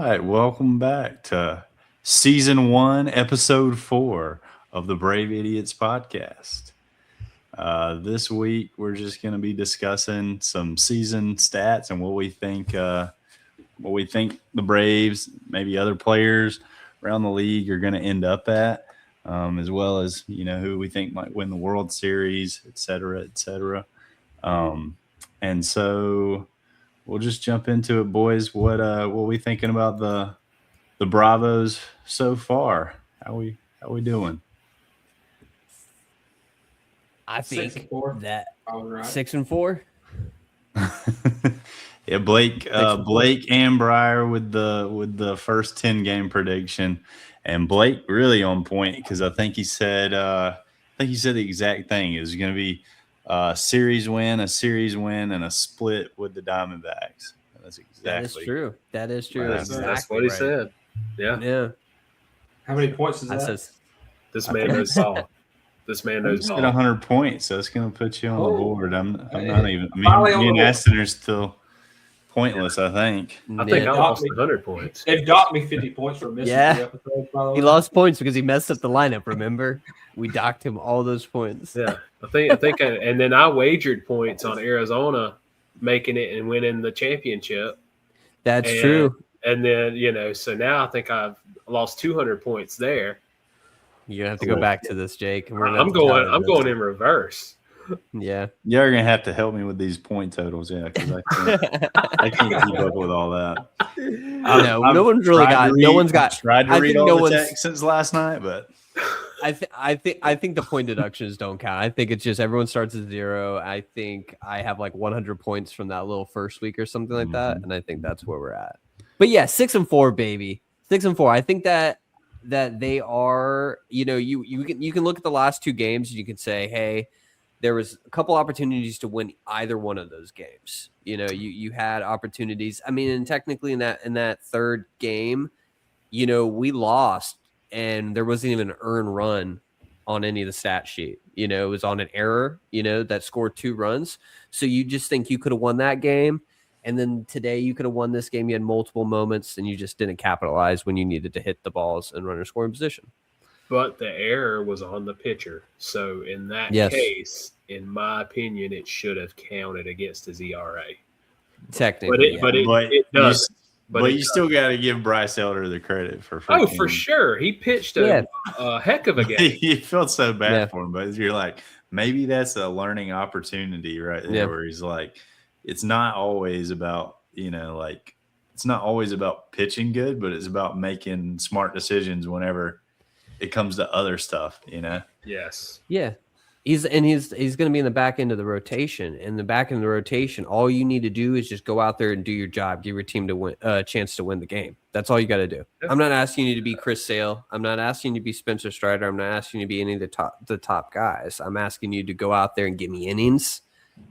right, welcome back to season 1, episode 4 of the Brave Idiots podcast. This week, we're just going to be discussing some season stats and what we think the Braves, maybe other players around the league, are going to end up at, as well as who we think might win the World Series, et cetera, et cetera. And so we'll just jump into it, boys. What we thinking about the Bravos so far? How we doing? I think 6-4. that Right. 6-4. Yeah, Blake Ambrier with the first 10 game prediction, and Blake really on point because I think he said the exact thing. It was going to be a series win, and a split with the Diamondbacks. That's exactly. That is true. That's what he said. Yeah. How many points is that? This man knows ball. This man knows Get ball. 100 points, so it's going to put you on the board. I'm not even. Me and Aston are still pointless. I think. I lost 100 points. They've docked me 50 points for missing 3 episodes. By the way. He lost points because he messed up the lineup. Remember, we docked him all those points. Yeah, I think, and then I wagered points on Arizona making it and winning the championship. That's true. And then so now I think I've lost 200 points there. You're gonna have to go back to this, Jake. I'm going in reverse. Yeah, you're gonna have to help me with these point totals, because I can't keep up with all that. No one's really got. No one's got. Tried to read all the texts since last night, but I think the point deductions don't count. I think it's just everyone starts at 0. I think I have like 100 points from that little first week or something like that, and I think that's where we're at. But yeah, 6-4, baby, 6-4. I think that they are. You can look at the last 2 games and you can say, hey, there was a couple opportunities to win either one of those games. You had opportunities. I mean, and technically in that third game, we lost, and there wasn't even an earned run on any of the stat sheet. It was on an error. That scored 2 runs. So you just think you could have won that game, and then today you could have won this game. You had multiple moments, and you just didn't capitalize when you needed to hit the balls and runner scoring position. But the error was on the pitcher. So in that case, in my opinion, it should have counted against his ERA. Technically, but it does. But you still got to give Bryce Elder the credit for. For sure, he pitched a heck of a game. You felt so bad for him, but you're like, maybe that's a learning opportunity right there, where he's like, it's not always about it's not always about pitching good, but it's about making smart decisions whenever it comes to other stuff, Yes. Yeah. He's going to be in the back end of the rotation. In the back end of the rotation, all you need to do is just go out there and do your job. Give your team to win a chance to win the game. That's all you got to do. Yeah. I'm not asking you to be Chris Sale. I'm not asking you to be Spencer Strider. I'm not asking you to be any of the top guys. I'm asking you to go out there and give me innings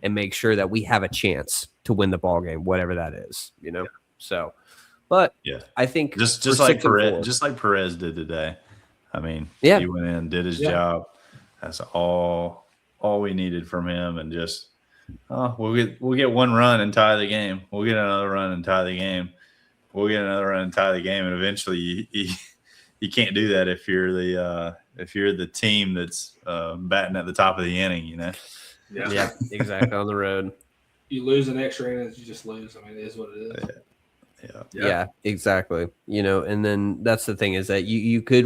and make sure that we have a chance to win the ball game, whatever that is. Yeah. So, but I think just like Perez did today. I mean, he went in, did his job. That's all we needed from him, and just we'll get 1 run and tie the game. We'll get another run and tie the game. We'll get another run and tie the game, and eventually you can't do that if you're the team that's batting at the top of the inning. Yeah, exactly. On the road, you lose an extra innings, you just lose. I mean, it is what it is. Yeah, exactly. And then that's the thing is that you could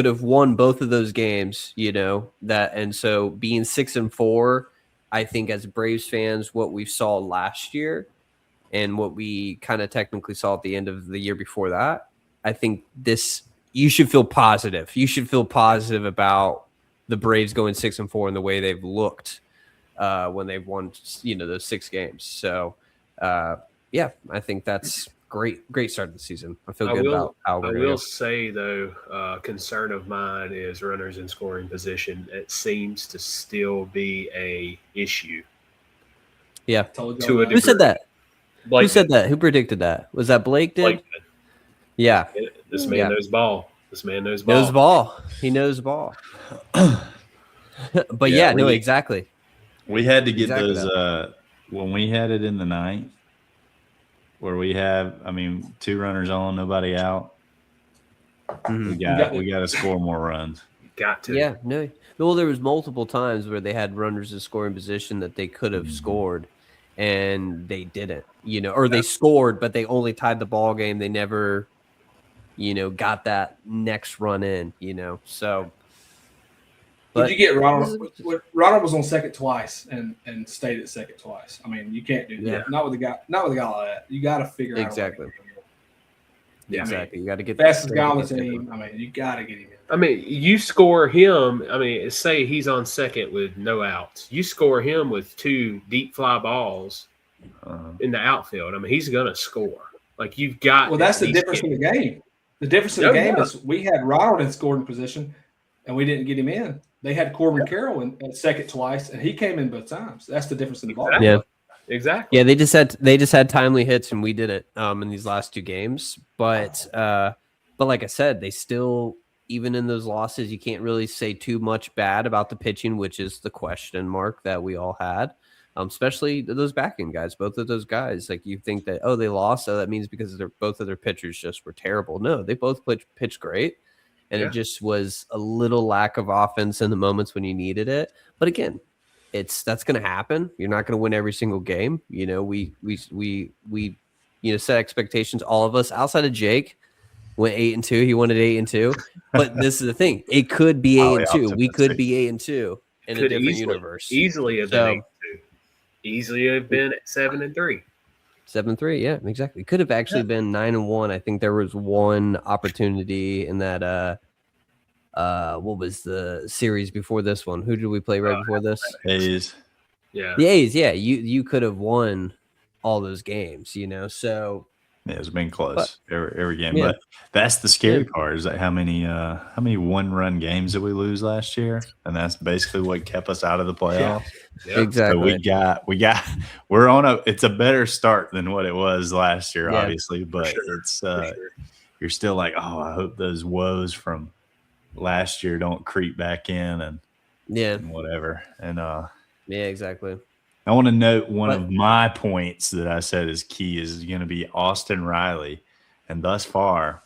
have won both of those games, and so being 6-4, I think as Braves fans, what we saw last year and what we kind of technically saw at the end of the year before that, I think you should feel positive. You should feel positive about the Braves going 6-4 and the way they've looked when they've won, those 6 games. So, I think that's great start of the season. I feel good about how we're going. I will say though, concern of mine is runners in scoring position. It seems to still be a issue. Yeah. To a degree. Who said that? Blake Who said that? Who predicted that? Was that Blake did? Blake did. Yeah. This man knows ball. This man knows ball. Knows ball. He knows ball. But exactly. We had to get those when we had it in the ninth. where we have, I mean, 2 runners on, nobody out. Mhm. We got to score more runs. Got to. Yeah, no. Well, there was multiple times where they had runners in scoring position that they could have scored, and they didn't. Or they scored, but they only tied the ball game. They never, got that next run in. So. But you get Ronald? Ronald was on second twice and stayed at second twice. I mean, you can't do that. Yeah. Not with a guy like that. You got to figure out exactly. Yeah, exactly. You got to get fastest guy on the team. I mean, you got to get him in. I mean, you score him. I mean, say he's on second with no outs. You score him with 2 deep fly balls in the outfield. I mean, he's going to score. Like, you've got. Well, that's the difference in the game. The difference in the game is we had Ronald in scoring position, and we didn't get him in. They had Corbin Carroll at second twice, and he came in both times. That's the difference in the ball. Yeah, exactly. Yeah, they just had timely hits, and we didn't in these last 2 games. But like I said, they still, even in those losses, you can't really say too much bad about the pitching, which is the question mark that we all had. Especially those back end guys, both of those guys. Like, you think that, they lost, so that means because both of their pitchers just were terrible. No, they both pitched great. And it just was a little lack of offense in the moments when you needed it. But again, that's going to happen. You're not going to win every single game. We set expectations. All of us, outside of Jake, went 8-2. He wanted 8-2. But this is the thing: it could be 8-2. We could be 8-2 in a different universe. Easily have been 8-2. Easily have been 7-3. 7-3, yeah, exactly. Could have actually been 9-1. I think there was one opportunity in that. What was the series before this one? Who did we play right before this? A's. Yeah, the A's. Yeah, you could have won all those games. So yeah, it's been close every game. Yeah. But that's the scary part, is that how many 1-run games did we lose last year? And that's basically what kept us out of the playoffs. Yeah. Exactly. So it's a better start than what it was last year, obviously, but it's you're still like, I hope those woes from last year don't creep back in and whatever. And yeah, exactly. I want to note one of my points that I said is key is going to be Austin Riley. And thus far,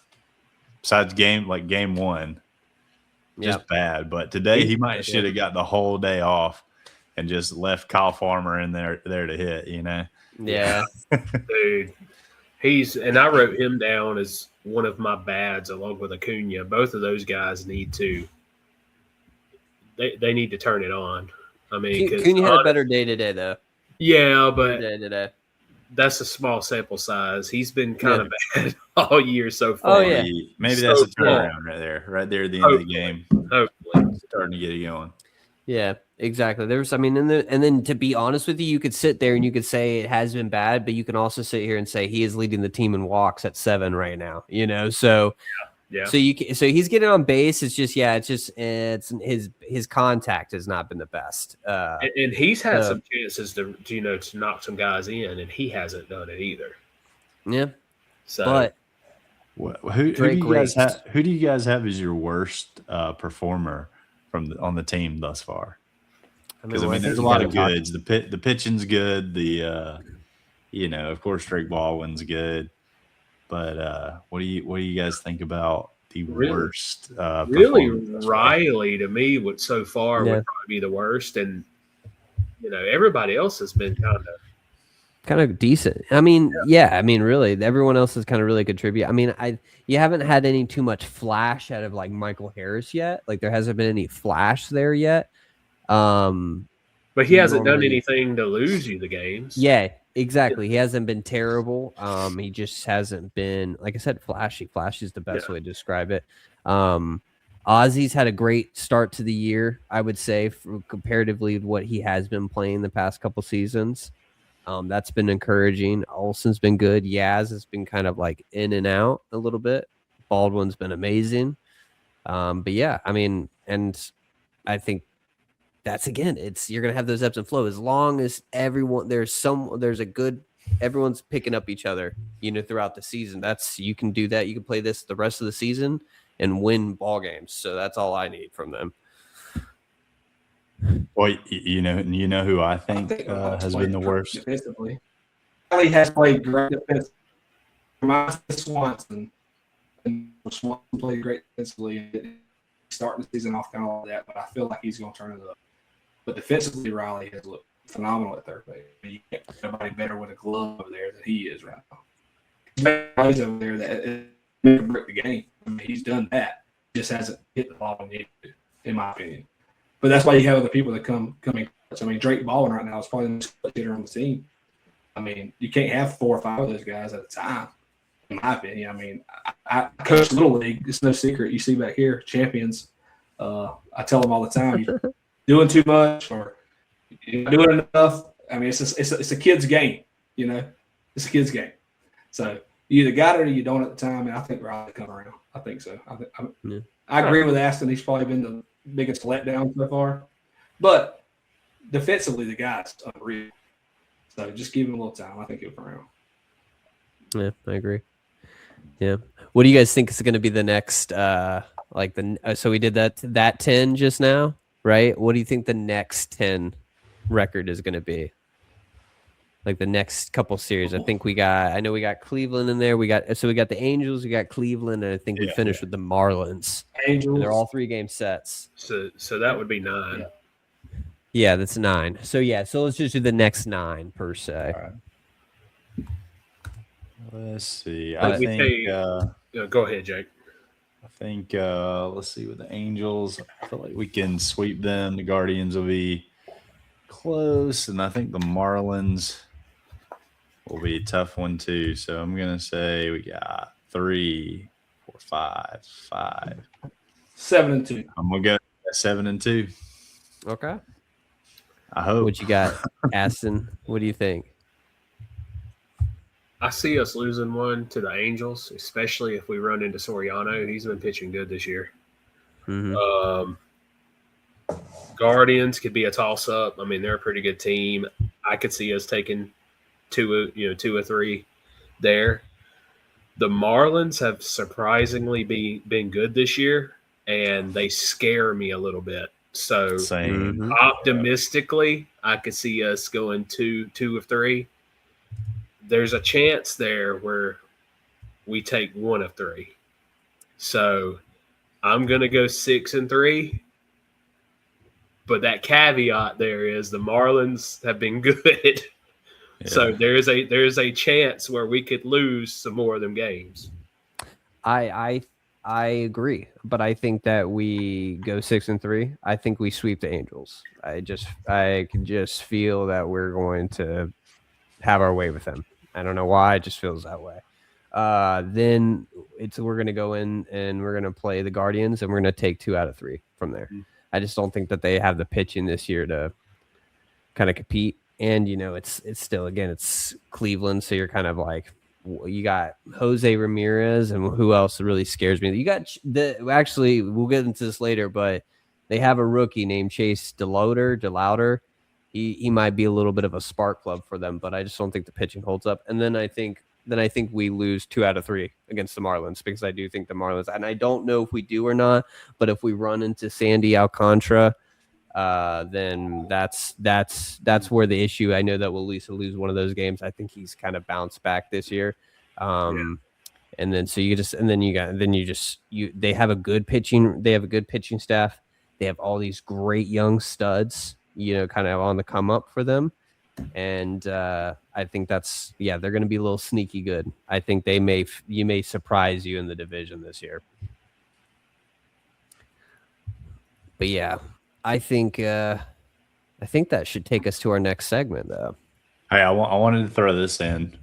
besides game 1, just bad. But today he should have got the whole day off and just left Kyle Farmer in there to hit, Yeah. Dude, I wrote him down as one of my bads along with Acuna. Both of those guys need to they need to turn it on. I mean, Acuna had a better day today, though. Yeah, but today. That's a small sample size. He's been kind of bad all year so far. Oh, yeah. Maybe that's a turnaround right there at the end of the game. Hopefully. Starting to get it going. Yeah, exactly. And then to be honest with you, you could sit there and you could say it has been bad, but you can also sit here and say he is leading the team in walks at 7 right now. So yeah. So he's getting on base. It's just it's his contact has not been the best. And he's had some chances to knock some guys in, and he hasn't done it either. Yeah. So, but who do you guys have as your worst performer on the team thus far? Because there's a lot of goods. The pitching's good. Of course, Drake Baldwin's good. But what do you guys think about the worst? Really, Riley to me would probably be the worst, and everybody else has been kind of decent. I mean, really, everyone else has kind of really contributed. I mean, you haven't had any too much flash out of like Michael Harris yet. Like there hasn't been any flash there yet. But he hasn't done anything to lose you the games. Yeah, exactly. He hasn't been terrible. He just hasn't been, like I said, flashy. Flashy is the best way to describe it. Ozzy's had a great start to the year, I would say, comparatively to what he has been playing the past couple seasons. That's been encouraging. Olsen's been good. Yaz has been kind of like in and out a little bit. Baldwin's been amazing. But yeah, I mean, and I think that's you're gonna have those ebbs and flows as long as everyone's picking up each other, throughout the season. You can do that. You can play this the rest of the season and win ball games. So that's all I need from them. Well, you know who I think has been the worst. Defensively, he has played great defensively. reminds me of Swanson. And Swanson played great defensively. Starting the season off kind of like that, but I feel like he's going to turn it up. But defensively, Riley has looked phenomenal at third base. I mean, you can't put nobody better with a glove over there than he is right now. He's over there that can break the game. I mean, he's done that. Just hasn't hit the ball when he needed to, in my opinion. But that's why you have other people that come in. I mean, Drake Baldwin right now is probably the most hitter on the team. I mean, you can't have 4 or 5 of those guys at a time, in my opinion. I mean, I coach Little League. It's no secret. You see back here, champions. I tell them all the time, you're doing too much or you're not doing enough. I mean, it's a kid's game, you know. It's a kid's game. So you either got it or you don't at the time, and I think Riley come around. I think so. I agree with Aston. He's probably been the biggest letdown so far. But defensively, the guy's unreal. So just give him a little time. I think he'll come around. Yeah, I agree. Yeah. What do you guys think is going to be the next so we did that 10 just now, right? What do you think the next 10 record is going to be? Like the next couple series. I know we got Cleveland in there. We got the Angels, we got Cleveland, and I think we finished with the Marlins. Angels. And they're all 3-game sets. So that would be 9. Yeah, that's 9. So let's just do the next 9 per se. All right. Let's see. Go ahead, Jake. I think let's see with the Angels. I feel like we can sweep them. The Guardians will be close, and I think the Marlins will be a tough one too. So I'm gonna say we got 3, 4, 5. 7-2. I'm gonna go 7-2. Okay. I hope. What you got, Aston? What do you think? I see us losing one to the Angels, especially if we run into Soriano. He's been pitching good this year. Mm-hmm. Guardians could be a toss-up. I mean, they're a pretty good team. I could see us taking 2 or 3 there. The Marlins have surprisingly been good this year, and they scare me a little bit. So optimistically, I could see us going 2 or 3. There's a chance there where we take 1 of 3. So I'm going to go 6-3. But that caveat there is the Marlins have been good. Yeah. So there's a chance where we could lose some more of them games. I agree, but I think that we go 6-3. I think we sweep the Angels. I can just feel that we're going to have our way with them. I don't know why, it just feels that way. Then we're going to go in and we're going to play the Guardians, and we're going to take 2 out of 3 from there. Mm-hmm. I just don't think that they have the pitching this year to kind of compete. And, it's still, again, it's Cleveland. So you're kind of like, you got Jose Ramirez, and who else really scares me? You got actually, we'll get into this later, but they have a rookie named Chase DeLauder. He might be a little bit of a spark plug for them, but I just don't think the pitching holds up. And then I think we lose 2 out of 3 against the Marlins, because I do think the Marlins, and I don't know if we do or not, but if we run into Sandy Alcantara, then that's where the issue. I know that we'll at least lose one of those games. I think he's kind of bounced back this year. And then they have a good pitching staff. They have all these great young studs, kind of on the come up for them. And I think they're going to be a little sneaky good. I think you may surprise you in the division this year. But yeah, I think that should take us to our next segment, though. Hey, I wanted to throw this in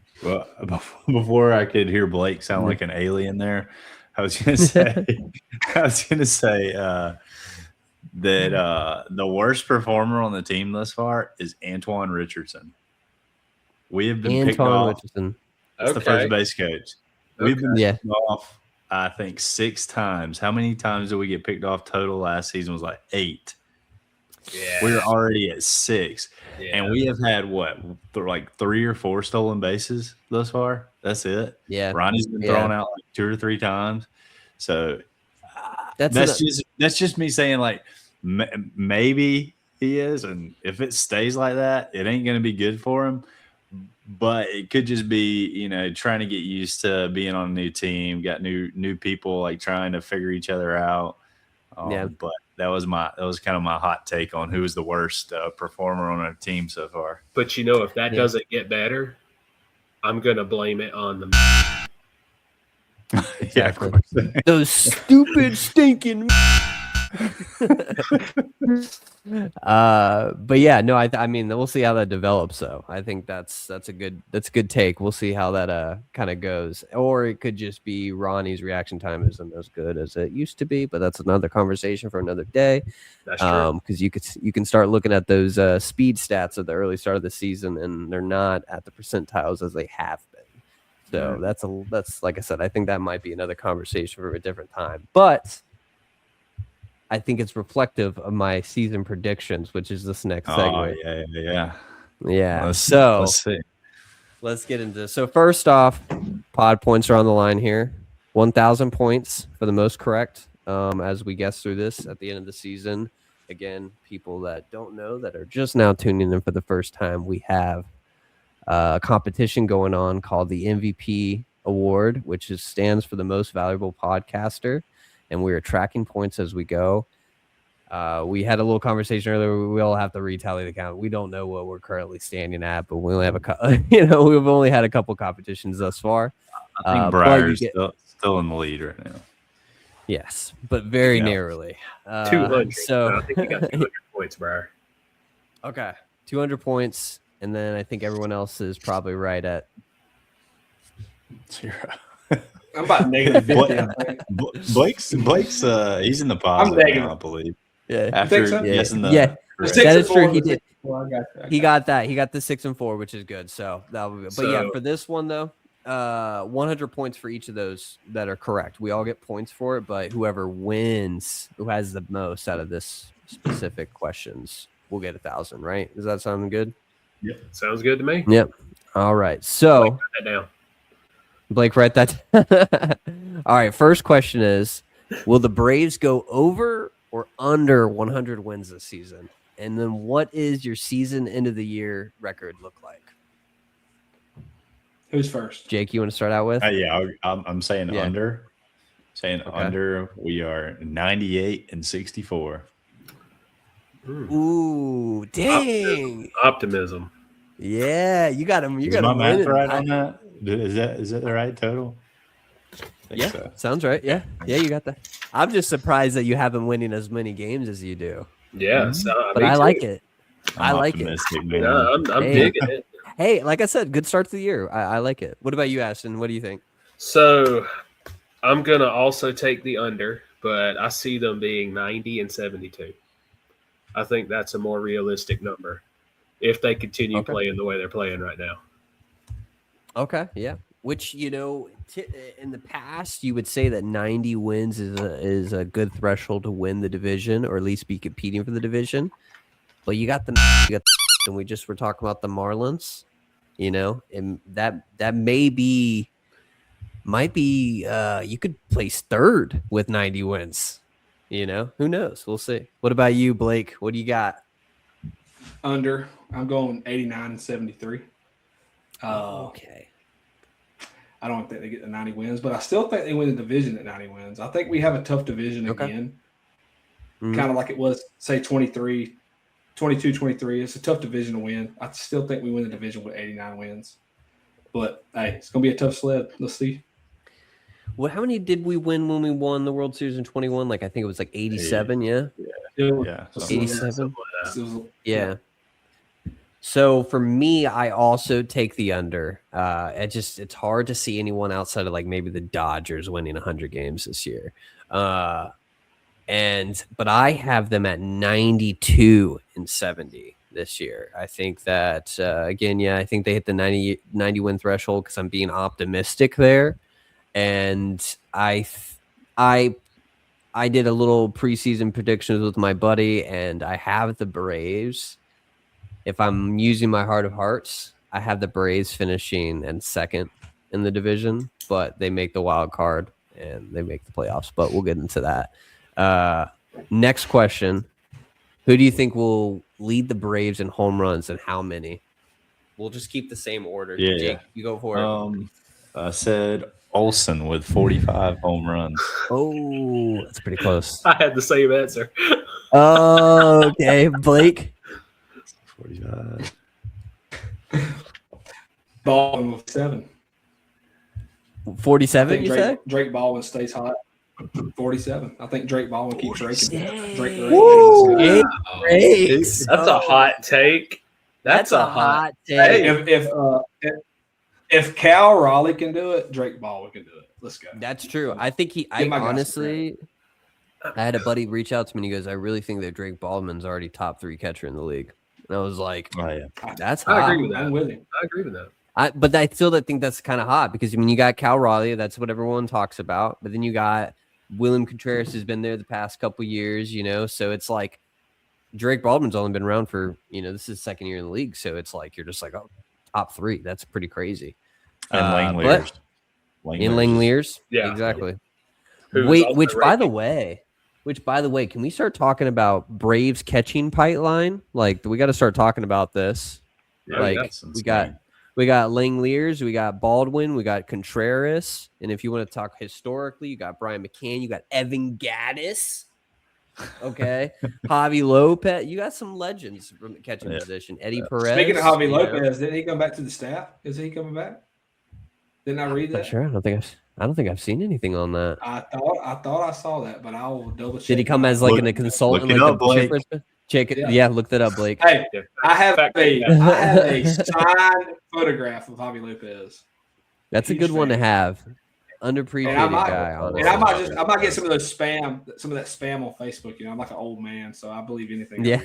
before I could hear Blake sound like an alien there. I was going to say that the worst performer on the team thus far is Antoine Richardson. We have been picked off. Richardson. That's the first base coach. We've been picked off, I think, 6 times. How many times did we get picked off total last season? Was like 8. Yeah. We're already at 6. Yeah. And we have had like 3 or 4 stolen bases thus far. That's it. Yeah. Ronnie's been thrown out like 2 or 3 times. So that's just me saying, like, maybe he is, and if it stays like that, it ain't going to be good for him. but it could just be, trying to get used to being on a new team, got new people, like trying to figure each other out. But that was kind of my hot take on who was the worst performer on our team so far. But if that doesn't get better, I'm gonna blame it on the. Exactly. Those stupid stinking. But yeah, no, I mean, we'll see how that develops. Though I think that's a good take. We'll see how that kind of goes, or it could just be Ronnie's reaction time isn't as good as it used to be. But that's another conversation for another day. That's true. Because you can start looking at those speed stats at the early start of the season, and they're not at the percentiles as they have been. So that's like I said, I think that might be another conversation for a different time. But I think it's reflective of my season predictions, which is this next segment. Yeah. Let's see. Let's get into this. So first off, pod points are on the line here. 1,000 points for the most correct as we guess through this at the end of the season. Again, people that don't know that are just now tuning in for the first time, we have a competition going on called the MVP Award, which stands for the most valuable podcaster. And we are tracking points as we go. We had a little conversation earlier. We all have to retally the count. We don't know what we're currently standing at, but we only have we've only had a couple competitions thus far. I think Breyer's still in the lead right now. Yes, but very narrowly. 200. So I think you got 200 points, Breyer. Okay, 200 points, and then I think everyone else is probably right at 0. I'm about -50. Blake's he's in the positive now, I believe. Yeah, after so? guessing that is true. He did. Well, I got that. He got that. He got the 6 and 4, which is good. So that'll be good. But yeah, So- for this one though, 100 points for each of those that are correct. We all get points for it, but whoever wins, who has the most out of this specific questions, will get 1,000. Right? Does that sound good? Yep, sounds good to me. Yep. All right. So Write that down. Blake, write that. All right. First question is: will the Braves go over or under 100 wins this season? And then, what is your season end of the year record look like? Who's first? Jake, you want to start out with? I'm saying under. Under. We are 98 and 64. Ooh, dang! Optimism. Yeah, you got him. You Is got my him math winning. right on that? Is that the right total? Yeah, so. sounds right. Yeah, you got that. I'm just surprised that you haven't winning as many games as you do. Yeah, But I like it. I like it. optimistic, man. Yeah, I'm digging it. Hey, like I said, good start to the year. I like it. What about you, Ashton? What do you think? So I'm going to also take the under, but I see them being 90 and 72. I think that's a more realistic number if they continue playing the way they're playing right now. Okay, yeah. Which, in the past, you would say that 90 wins is a good threshold to win the division, or at least be competing for the division. But and we just were talking about the Marlins, and that might be you could place third with 90 wins. Who knows? We'll see. What about you, Blake? What do you got? Under. I'm going 89 and 73. Okay. I don't think they get the 90 wins, but I still think they win the division at 90 wins. I think we have a tough division again. Kind of like it was, say, 22, 23. It's a tough division to win. I still think we win the division with 89 wins. But, hey, it's going to be a tough sled. Let's see. Well, how many did we win when we won the World Series in 21? Like, I think it was like 87, yeah? Yeah. 87? Yeah. So for me, I also take the under. It's hard to see anyone outside of like maybe the Dodgers winning 100 games this year. But I have them at 92 and 70 this year. I think that I think they hit the 90 win threshold because I'm being optimistic there. And I did a little preseason predictions with my buddy, and I have the Braves. If I'm using my heart of hearts, I have the Braves finishing in second in the division, but they make the wild card and they make the playoffs. But we'll get into that. Next question. Who do you think will lead the Braves in home runs and how many? We'll just keep the same order. Yeah. Jake, you go for it. I said Olsen with 45 home runs. Oh, that's pretty close. I had the same answer. Oh, okay. Blake? 45. Baldwin with 7. 47, you say? Drake Baldwin stays hot. 47. I think Drake Baldwin keeps raking. Drake Woo! raking. Rakes. That's a hot take. That's a hot take. Hey, if Cal Raleigh can do it, Drake Baldwin can do it. Let's go. That's true. I think I had a buddy reach out to me and he goes, I really think that Drake Baldwin's already top 3 catcher in the league. And I was like, Oh, yeah. that's hot. I agree with that. I'm with him. I agree with that. But I still think that's kind of hot because, I mean, you got Cal Raleigh. That's what everyone talks about. But then you got William Contreras has been there the past couple years, so it's like Drake Baldwin's only been around for, this is his second year in the league. So it's like, you're just like, oh, top 3. That's pretty crazy. And Langlears. In Langlears. Yeah. Exactly. Who's Which also by the way, can we start talking about Braves catching pipeline? Like, we got to start talking about this. Yeah, like, that's we got Langlears, we got Baldwin, we got Contreras, and if you want to talk historically, you got Brian McCann, you got Evan Gaddis, okay, Javi Lopez. You got some legends from the catching position. Eddie Perez. Speaking of Javi Lopez, didn't he come back to the staff? Is he coming back? Didn't I read that? Sure, I don't think I've seen anything on that. I thought I saw that, but I will double check. Did he come as like a consultant? Look it up, Blake. Check it. Yeah, look that up, Blake. Hey, I have a signed photograph of Javi Lopez. That's a good one to have. Underappreciated guy, honestly. And I might get some of that spam on Facebook. I'm like an old man, so I believe anything. Yeah.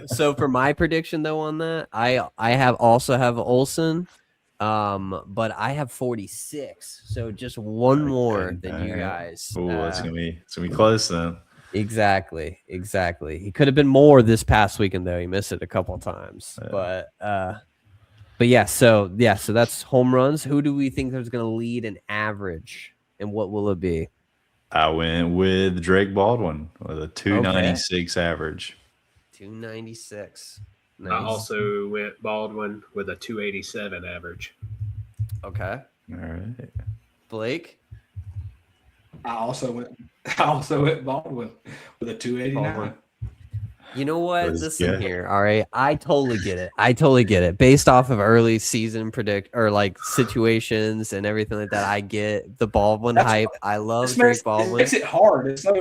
So for my prediction though on that, I also have Olsen, but I have 46. So just one more than you guys. Oh, it's gonna be close then. Exactly. He could have been more this past weekend though. He missed it a couple of times, but yeah. So that's home runs. Who do we think is going to lead an average, and what will it be? I went with Drake Baldwin with a 296 average. 296. Nice. I also went Baldwin with a 287 average. Okay. All right. Blake? I also went Baldwin with a 289. You know what? Listen here. All right. I totally get it. Based off of early season situations and everything like that, I get the Baldwin hype. I love Drake Baldwin. It makes it hard. It's so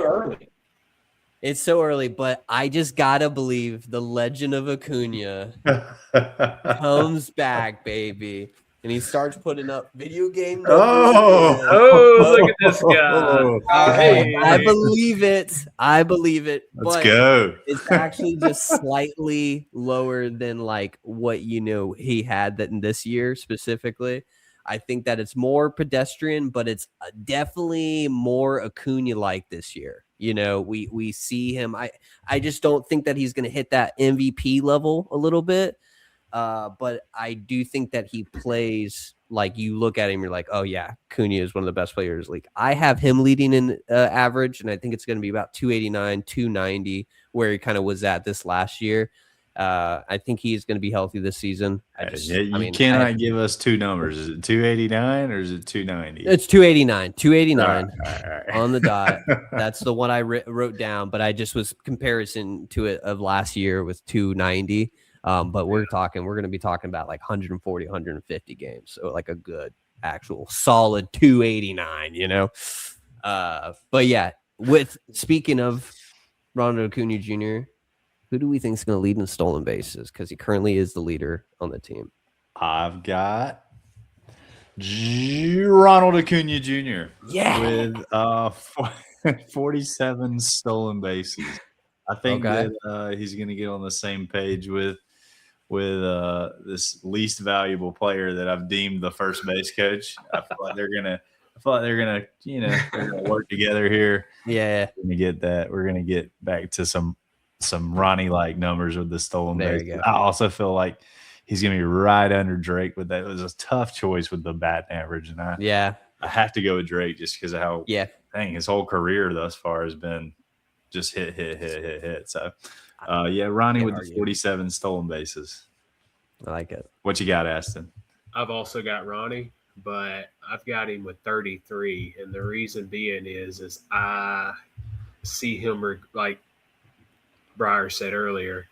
early. But I just gotta believe the legend of Acuna comes back, baby. And he starts putting up video game numbers. Oh, look at this guy. Hey, I believe it. Let's go. It's actually just slightly lower than like what he had that in this year specifically. I think that it's more pedestrian, but it's definitely more Acuna-like this year. We see him. I just don't think that he's going to hit that MVP level a little bit. But I do think that he plays like you look at him, you're like, oh yeah, Acuna is one of the best players in the league. I have him leading in average, and I think it's going to be about 289, 290, where he kind of was at this last year. I think he's going to be healthy this season. You cannot give us two numbers. Is it 289 or is it 290? It's 289. 289 all right. on the dot. That's the one I wrote down, but I just was comparison to it of last year with 290. But we're going to be talking about like 140, 150 games. So like a good actual solid 289, but yeah, speaking of Ronald Acuna Jr., who do we think is going to lead in stolen bases? Because he currently is the leader on the team. I've got Ronald Acuna Jr. With 47 stolen bases. I think that he's going to get on the same page with this least valuable player that I've deemed the first base coach. I feel like they're gonna work together here. Yeah, we're gonna get back to some Ronnie-like numbers with the stolen base. I also feel like he's gonna be right under Drake with that. It was a tough choice with the batting average, and I have to go with Drake just because of how his whole career thus far has been just hit. So Yeah, Ronnie Can't with argue. the 47 stolen bases. I like it. What you got, Aston? I've also got Ronnie, but I've got him with 33, and the reason being is I see him like Breyer said earlier.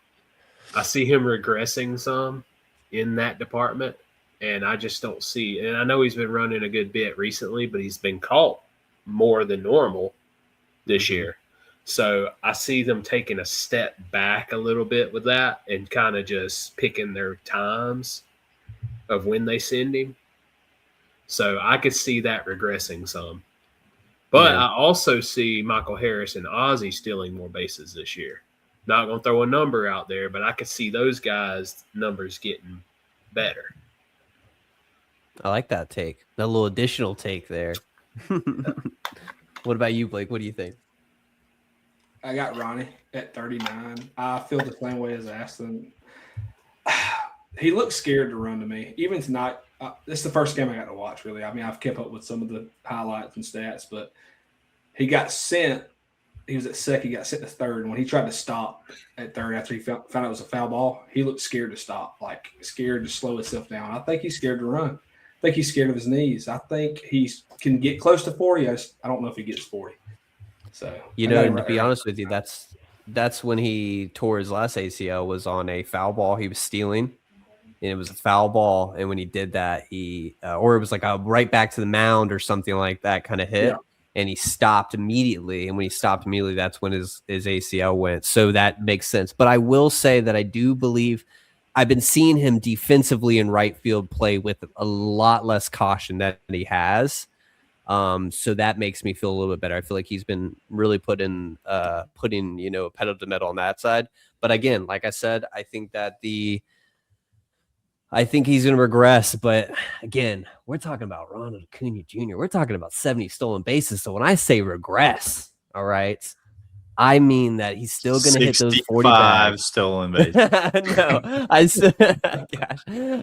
I see him regressing some in that department, and I just don't see. And I know he's been running a good bit recently, but he's been caught more than normal this year. So I see them taking a step back a little bit with that and kind of just picking their times of when they send him. So I could see that regressing some. But Yeah. I also see Michael Harris and Ozzie stealing more bases this year. Not going to throw a number out there, but I could see those guys' numbers getting better. I like that take. That little additional take there. What about you, Blake? What do you think? I got Ronnie at 39. I feel the same way as Aston. He looks scared to run to me. Even tonight, this is the first game I got to watch, really. I mean, I've kept up with some of the highlights and stats, but he got sent. He was at second. He got sent to third. And when he tried to stop at third after he found out it was a foul ball, he looked scared to stop, like scared to slow himself down. I think he's scared to run. I think he's scared of his knees. I think he can get close to 40. I don't know if he gets 40. So, to be honest with you, that's when he tore his last ACL, was on a foul ball he was stealing. And it was a foul ball. And when he did that, or it was like a right back to the mound or something like that kind of hit. Yeah. And he stopped immediately. And when he stopped immediately, that's when his ACL went. So that makes sense. But I will say that I do believe I've been seeing him defensively in right field play with a lot less caution than he has. So that makes me feel a little bit better. I feel like he's been really putting a pedal to metal on that side. But again, like I said, I think he's going to regress. But again, we're talking about Ronald Acuna Jr. We're talking about 70 stolen bases. So when I say regress, all right, I mean that he's still going to hit those 40 bags. Stolen bases. No,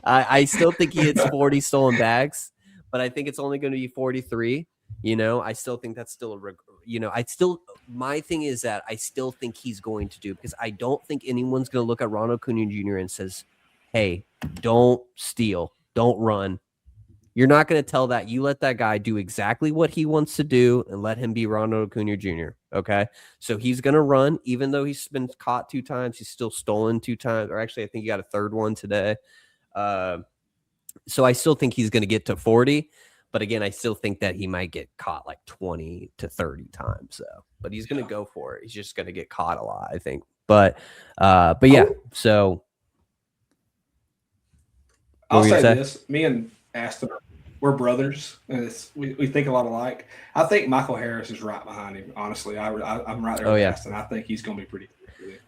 I still think he hits 40 stolen bags, but I think it's only going to be 43. I still think that's still my thing is that I still think he's going to do, because I don't think anyone's going to look at Ronald Acuna Jr. and says, hey, don't steal, don't run. You're not going to tell that. You let that guy do exactly what he wants to do and let him be Ronald Acuna Jr. Okay. So he's going to run, even though he's been caught 2 times. He's still stolen 2 times, or actually, I think he got a third one today. So I still think he's going to get to 40. But again, I still think that he might get caught like 20 to 30 times. So, but he's going to go for it. He's just going to get caught a lot, I think. But yeah. So I'll say this: me and Aston, we're brothers, and we think a lot alike. I think Michael Harris is right behind him. Honestly, I'm right there with Aston. I think he's going to be pretty good.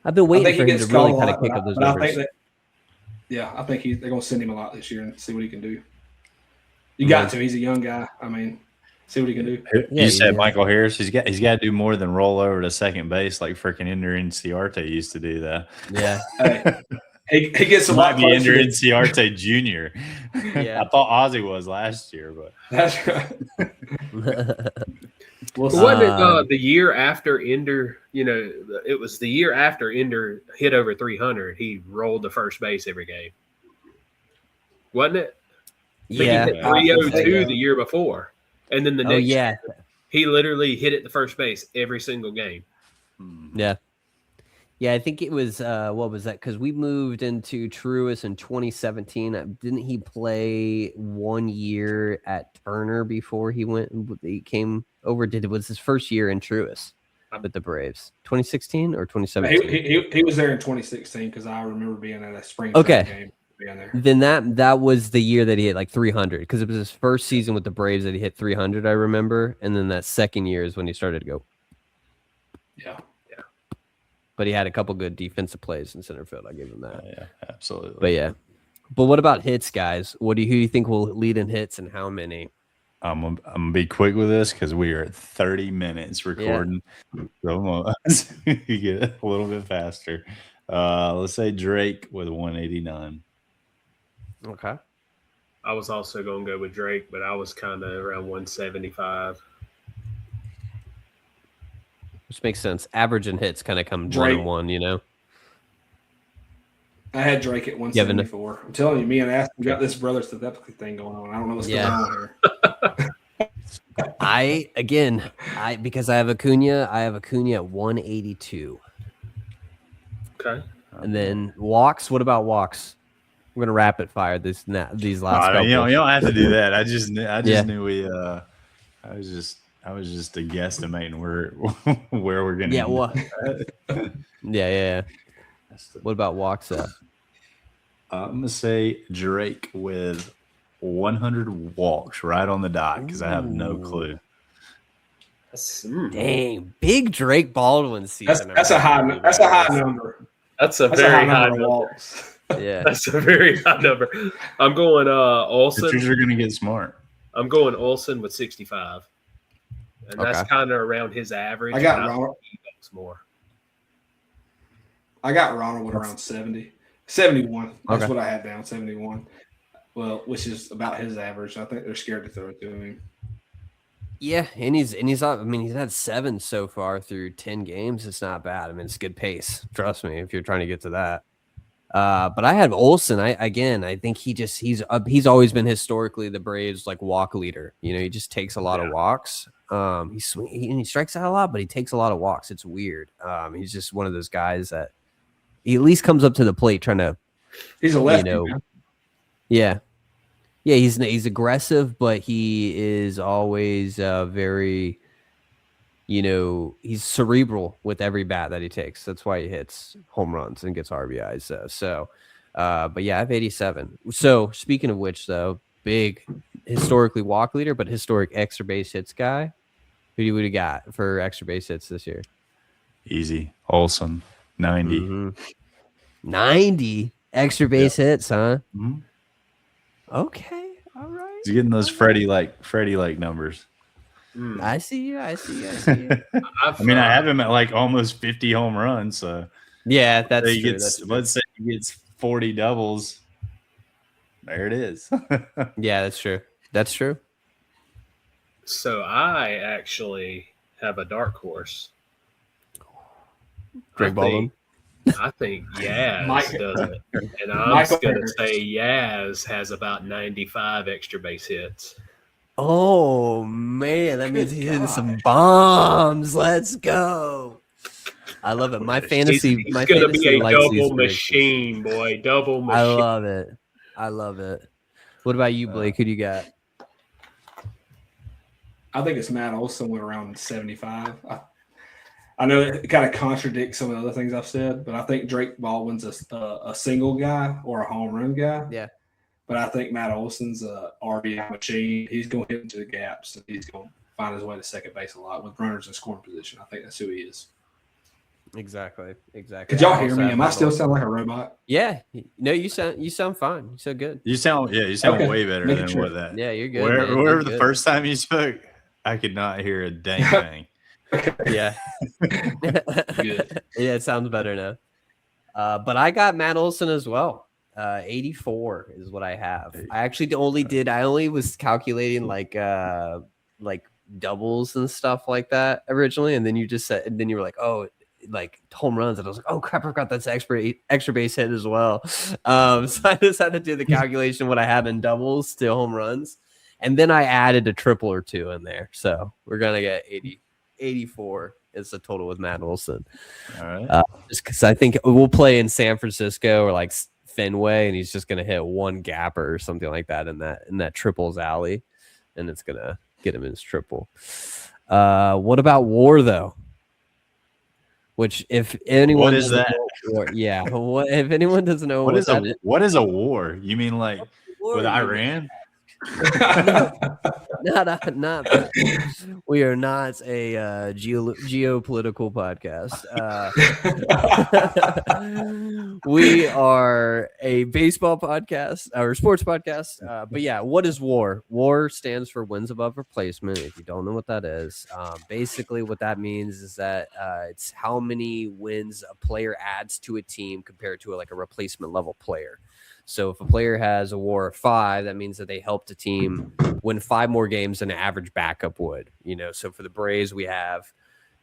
I've been waiting for him to really kind of pick up those numbers. I think they're going to send him a lot this year and see what he can do. You got to. He's a young guy. I mean, see what he can do. You said Michael Harris. He's got to do more than roll over to second base like freaking Ender Inciarte used to do that. Yeah. He gets a lot closer. Might be Ender Inciarte Jr. Yeah. I thought Ozzie was last year, but that's right. Wasn't it the year after Ender? It was the year after Ender hit over 300. He rolled to first base every game, wasn't it? Yeah, he hit 302 the year before, and then the next year, he literally hit it to first base every single game. Yeah, I think it was what was that? Because we moved into Truist in 2017. Didn't he play 1 year at Turner before he came over? It was his first year in Truist with the Braves? 2016 or 2017? He was there in 2016 because I remember being at a spring game. Then that was the year that he hit like 300, because it was his first season with the Braves that he hit 300, I remember, and then that second year is when he started to go. Yeah. But he had a couple good defensive plays in center field. I give him that. Yeah, absolutely. But yeah, what about hits, guys? Who do you think will lead in hits and how many? I'm gonna be quick with this because we are at 30 minutes recording. So you get a little bit faster. Let's say Drake with 189. Okay. I was also going to go with Drake, but I was kind of around 175. which makes sense. Average and hits kind of come Drake. 1-1, you know. I had Drake at 174. I'm telling you, me and Aston got this brothers telepathy thing going on. I don't know what's going on here. Because I have Acuna at 182. Okay. And then walks. What about walks? We're gonna rapid fire these last couple. You don't have to do that. I just knew we. I was just guesstimating where we're gonna. Yeah. Well. yeah. What about walks up? I'm gonna say Drake with 100 walks right on the dot because I have no clue. Dang, big Drake Baldwin season. That's a high number. That's a very high number. number. Yeah, that's a very high number. I'm going Olsen. Pitchers are gonna get smart. I'm going Olsen with 65, and that's kind of around his average. I got Ronald. More. I got Ronald with around 70. 71. That's what I had down, 71. Well, which is about his average. I think they're scared to throw it to him. Yeah, and he's I mean, he's had 7 so far through 10 games. It's not bad. I mean, it's good pace. Trust me, if you're trying to get to that. But I have Olsen. I think he's always been historically the Braves like walk leader. You know, he just takes a lot of walks. He strikes out a lot, but he takes a lot of walks. It's weird. He's just one of those guys that he at least comes up to the plate trying to. He's a lefty. Yeah. He's aggressive, but he is always very. He's cerebral with every bat that he takes. That's why he hits home runs and gets RBIs. But yeah, I have 87. So speaking of which, though, big historically walk leader, but historic extra base hits guy. Who would you got for extra base hits this year? Easy. Olsen, 90. Mm-hmm. 90 extra base hits, huh? Mm-hmm. Okay. All right. He's getting those Freddie like numbers. I see you. I mean, I have him at like almost 50 home runs. So yeah, that's true. Let's say he gets 40 doubles. There it is. Yeah, that's true. That's true. So I actually have a dark horse. Greg Baldwin. I think Yaz does it. And I'm going to say Yaz has about 95 extra base hits. Oh, man. That means he's hitting some bombs. Let's go. I love it. My fantasy. He's going to be a double machine, boy. Double machine. I love it. What about you, Blake? Who do you got? I think it's Matt Olson with around 75. I know it kind of contradicts some of the other things I've said, but I think Drake Baldwin's a single guy or a home run guy. Yeah. But I think Matt Olson's a RBI machine. He's going to hit into the gaps, and he's going to find his way to second base a lot with runners in scoring position. I think that's who he is. Exactly. Could y'all hear me? Am I still sound like a robot? Yeah. No, you sound fine. You sound good. You sound way better than what that. Yeah, you're good. Wherever the first time you spoke, I could not hear a dang thing. Yeah. Good. Yeah, it sounds better now. But I got Matt Olson as well. 84 is what I have. I only was calculating like doubles and stuff like that originally, and then you just said, and then you were like, oh, like home runs, and I was like, oh crap, I forgot that's extra base hit as well. So I just had to do the calculation what I have in doubles to home runs, and then I added a triple or two in there. So we're gonna get 84 is the total with Matt Olson. All right. Just because I think we'll play in San Francisco or like Fenway, and he's just gonna hit one gapper or something like that in that triples alley, and it's gonna get him in his triple. What about WAR though? Which, if anyone, what is that? War, yeah. What if anyone doesn't know what is a war? You mean like with Iran? Not that. We are not a geopolitical podcast. We are a baseball podcast or sports podcast. But yeah, what is WAR? WAR stands for wins above replacement. If you don't know what that is, basically what that means is that it's how many wins a player adds to a team compared to a replacement level player. So if a player has a WAR of 5, that means that they helped a team win 5 more games than an average backup would. So for the Braves, we have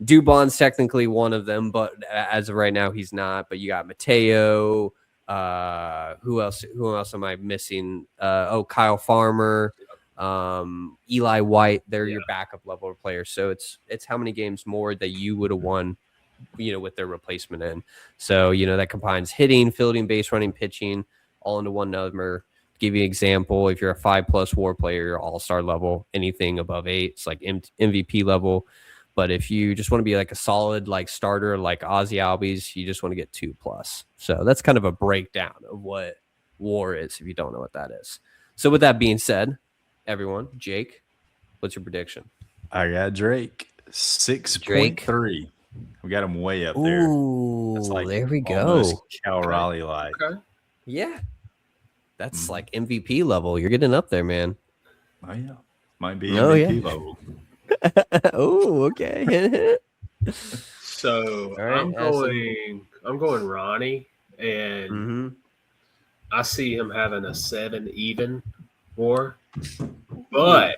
Dubon's technically one of them, but as of right now, he's not. But you got Mateo. Who else? Who else am I missing? Kyle Farmer, Eli White. They're your backup level players. So it's how many games more that you would have won, with their replacement in. So that combines hitting, fielding, base running, pitching, all into one number. To give you an example, if you're a 5+ WAR player, you're all-star level. Anything above 8, it's like MVP level. But if you just want to be like a solid starter like Ozzy Albies, you just want to get 2+. So that's kind of a breakdown of what WAR is if you don't know what that is. So with that being said, everyone, Jake, what's your prediction? I got Drake 6.3. We got him way up there. Ooh, that's there we go. Cal Raleigh like. Okay. Yeah. That's like MVP level. You're getting up there, man. Oh yeah. Might be MVP level. Oh, okay. So right, I'm going Ronnie, and I see him having a 7 even WAR. But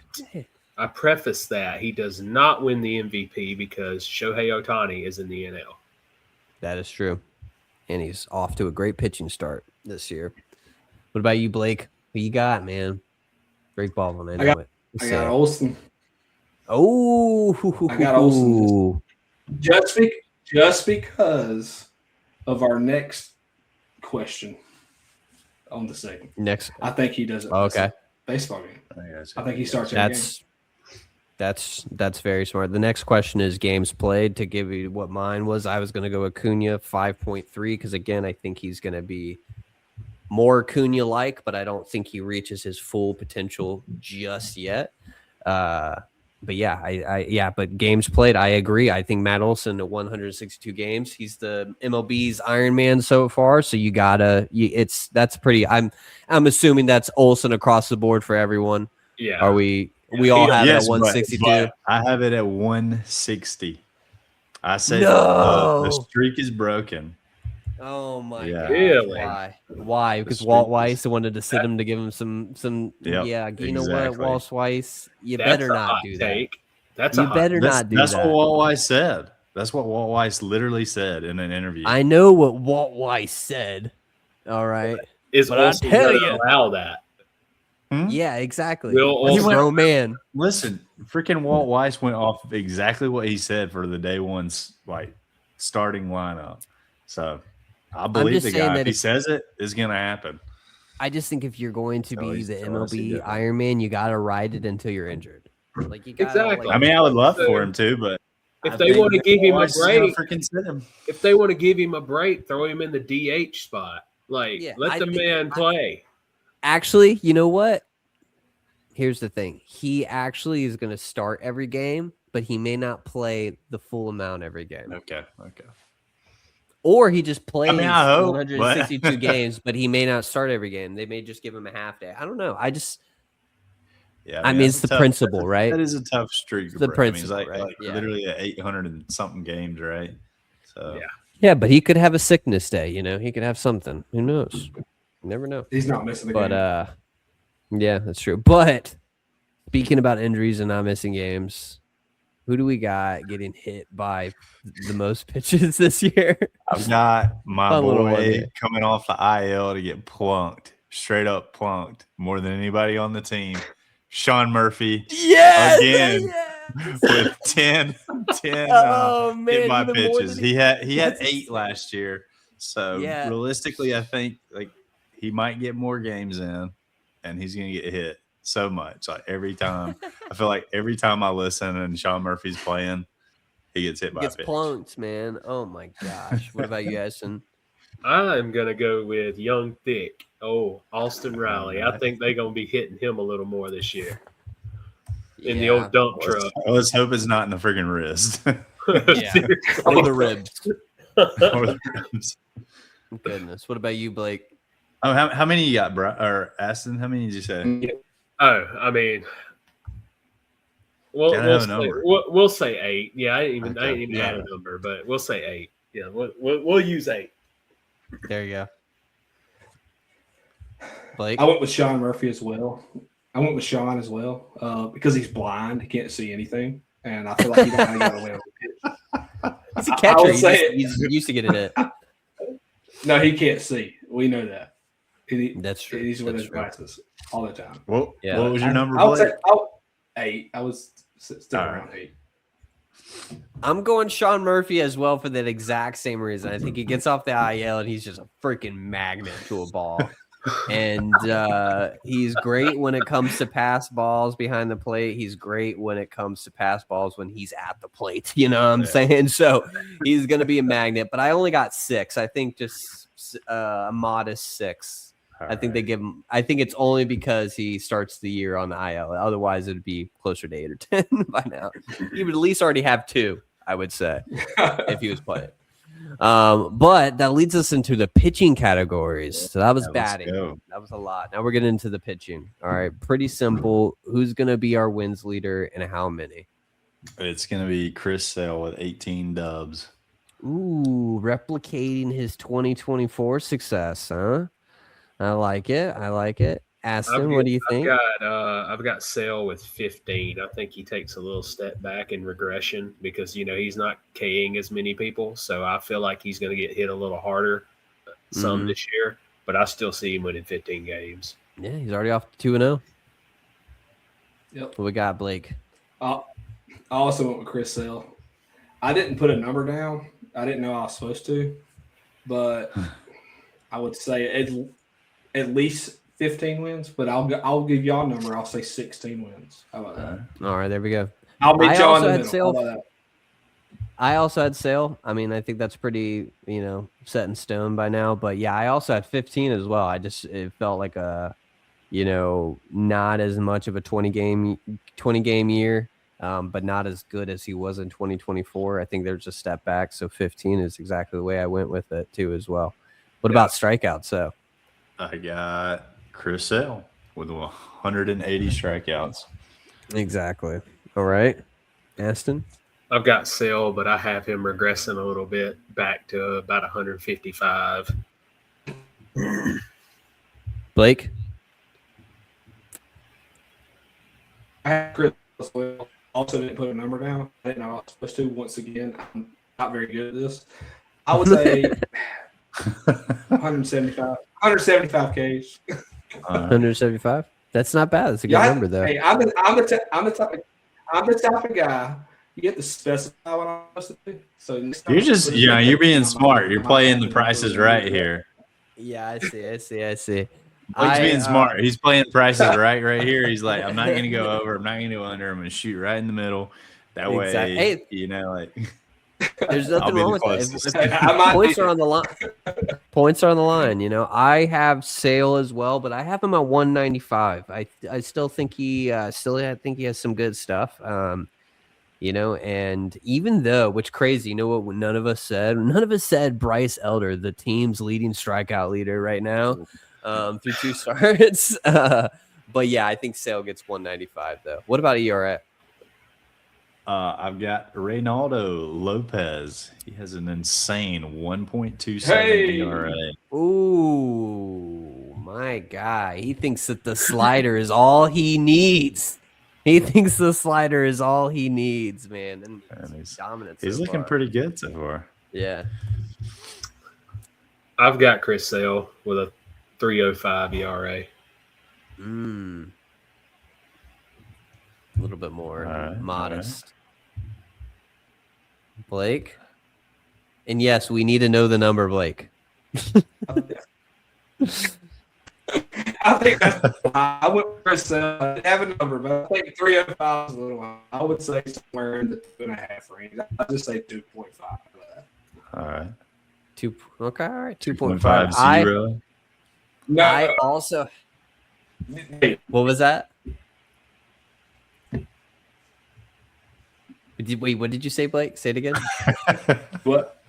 I preface that he does not win the MVP because Shohei Ohtani is in the NL. That is true. And he's off to a great pitching start this year. What about you, Blake? Who you got, man? Great ball, man. I got Olsen. Oh, I got Olsen. Just because of our next question on the segment. I think he does it. Okay. Baseball game. I think he starts every game. That's very smart. The next question is games played. To give you what mine was, I was going to go Acuna 5.3 because, again, I think he's going to be more Acuna-like, but I don't think he reaches his full potential just yet. But yeah, but games played, I agree. I think Matt Olson at 162 games, he's the MLB's Iron Man so far. So that's pretty. I'm assuming that's Olson across the board for everyone. Yeah. Are we all have it at 162? But I have it at 160. I said no. The streak is broken. Oh my god! Really? Why? Because Walt Weiss wanted to sit him to give him some. Yeah, you know what, Walt Weiss, you better not do that. That's you better not do that. That's what Walt Weiss said. That's what Walt Weiss literally said in an interview. I know what Walt Weiss said. All right, but I tell you, allow that. Yeah, exactly. He went, grown man. Listen, freaking Walt Weiss went off exactly what he said for the day one starting lineup. So I believe the guy. If he says it's going to happen. I just think if you're going to be the MLB Iron Man, you got to ride it until you're injured. Like you gotta, exactly. I mean, I would love for him to, but if they want to give him a break, if they want to give him a break, throw him in the DH spot. Let the man play. Actually, you know what? Here's the thing. He actually is going to start every game, but he may not play the full amount every game. Okay. Or he just plays 162 games, but he may not start every game. They may just give him a half day. I don't know. I mean, it's the principle, right? That is a tough streak. It's the principle, right? Literally at 800 and something games, right? So yeah, but he could have a sickness day. He could have something. Who knows? You never know. He's not missing the game. But yeah, that's true. But speaking about injuries and not missing games, who do we got getting hit by the most pitches this year? I've got my boy coming off the IL to get plunked, straight up plunked, more than anybody on the team. Sean Murphy, again with 10 hit by pitches. He had 8 last year. So realistically, I think he might get more games in, and he's going to get hit so much. Every time, I feel like every time I listen and Sean Murphy's playing, he gets hit by a pitch. Plunked, man. Oh my gosh. What about you, Ashton? I'm going to go with Young Thick. Austin Riley. I think they're going to be hitting him a little more this year in the old dump truck. Let's hope it's not in the friggin' wrist. Or the ribs. Or the ribs. Goodness. What about you, Blake? Oh, how many you got, bro? Or Aston? How many did you say? Oh, I mean, we'll say 8. Yeah, I ain't even had a number, but we'll say 8. Yeah, we'll use 8. There you go. Blake? I went with Sean Murphy as well. Because he's blind, he can't see anything, and I feel like he don't have to get away with the pitch. He's a catcher. say He's used to getting it. No, he can't see. We know that. That's true. He's with That's his true. glasses all the time. What Yeah. was your number, I would Blake? say 8. I was still All around right. 8. I'm going Sean Murphy as well for that exact same reason. I think he gets off the IL and he's just a freaking magnet to a ball. And he's great when it comes to pass balls behind the plate. He's great when it comes to pass balls when he's at the plate. You know what I'm saying? So he's going to be a magnet. But I only got 6. I think just a modest 6. I think they give him. I think it's only because he starts the year on the IL. Otherwise, it'd be closer to 8 or 10 by now. He would at least already have 2, I would say, if he was playing. But that leads us into the pitching categories. So that was batting. That was a lot. Now we're getting into the pitching. All right, pretty simple. Who's going to be our wins leader and how many? It's going to be Chris Sale with 18 dubs. Ooh, replicating his 2024 success, huh? I like it. I like it. Aston, what do you think? I've got Sale with 15. I think he takes a little step back in regression because he's not K'ing as many people, so I feel like he's going to get hit a little harder this year. But I still see him winning 15 games. Yeah, he's already off to 2-0. Yep. What we got, Blake? I also went with Chris Sale. I didn't put a number down. I didn't know I was supposed to, but I would say at least 15 wins, but I'll give y'all a number. I'll say 16 wins. How about that? All right, there we go. I'll meet y'all in the middle. Sale. How about that? I also had Sale. I mean, I think that's pretty, set in stone by now. But yeah, I also had 15 as well. It felt like a, not as much of a 20 game year, but not as good as he was in 2024. I think there's a step back. So 15 is exactly the way I went with it too as well. What about strikeouts? So I got Chris Sale with 180 strikeouts. Exactly. All right. Aston? I've got Sale, but I have him regressing a little bit back to about 155. Blake? I had Chris as well. Also didn't put a number down. I didn't know I was supposed to. Once again, I'm not very good at this. I would say 175 Ks. 175? That's not bad. That's a good number, though. Hey, I'm the type of guy. You have to specify what I'm supposed to do. So you're just, you're being smart. You're playing the prices right here. Yeah, I see. Blake's being smart. He's playing the prices right here. He's like, I'm not going to go over. I'm not going to go under. I'm going to shoot right in the middle. That way, there's nothing wrong with that. Points are on the line. Points are on the line. I have Sale as well, but I have him at 195. I still think he has some good stuff. And even though, which crazy, what none of us said? None of us said Bryce Elder, the team's leading strikeout leader right now, through 2 starts. But yeah, I think Sale gets 195 though. What about ERA? I've got Reynaldo Lopez. He has an insane 1.27 ERA. Ooh, my guy. He thinks that the slider is all he needs. He thinks the slider is all he needs, man. And he's dominant. He's looking pretty good so far. Yeah. I've got Chris Sale with a 3.05 ERA. A little bit more modest. Blake? And yes, we need to know the number, Blake. I think I went for Chris Sale. I didn't have a number, but I think 3.05 is a little high. I would say somewhere in the 2.5 range. I'll just say 2.5 for that. All right. 2.5. No. I also. What was that? Wait, what did you say, Blake? Say it again. What?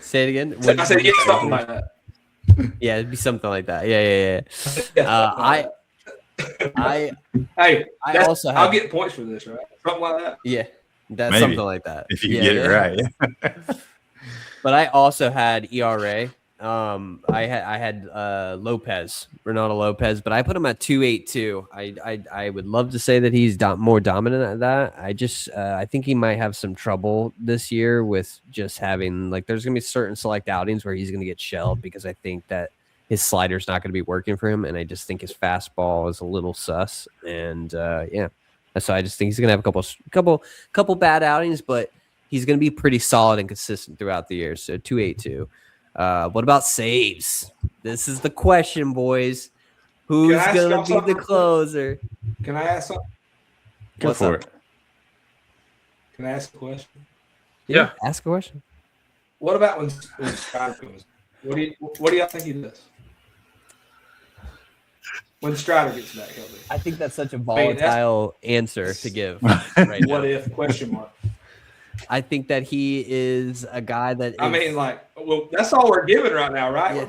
Say it again. I said something like that. Yeah, it'd be something like that. Yeah. I'll get points for this, right? Something like that. Yeah, that's Maybe. something like that. If you get it right. But I also had ERA I had Ronaldo Lopez, but I put him at 282. I would love to say that he's more dominant at that. I think he might have some trouble this year with just having like there's gonna be certain select outings where he's gonna get shelled because I think that his slider's not gonna be working for him, and I just think his fastball is a little sus. And yeah, so I just think he's gonna have a couple bad outings, but he's gonna be pretty solid and consistent throughout the year. So 282. What about saves? This is the question, boys. Who's going to be the closer? Can I ask something? Go for it. Can I ask a question? Yeah, ask a question. What about when Strider comes? What do y'all think he does? When Strider gets back healthy? I think that's such a volatile answer to give right now. What if? Question mark. I think that he is a guy that that's all we're giving right now, right?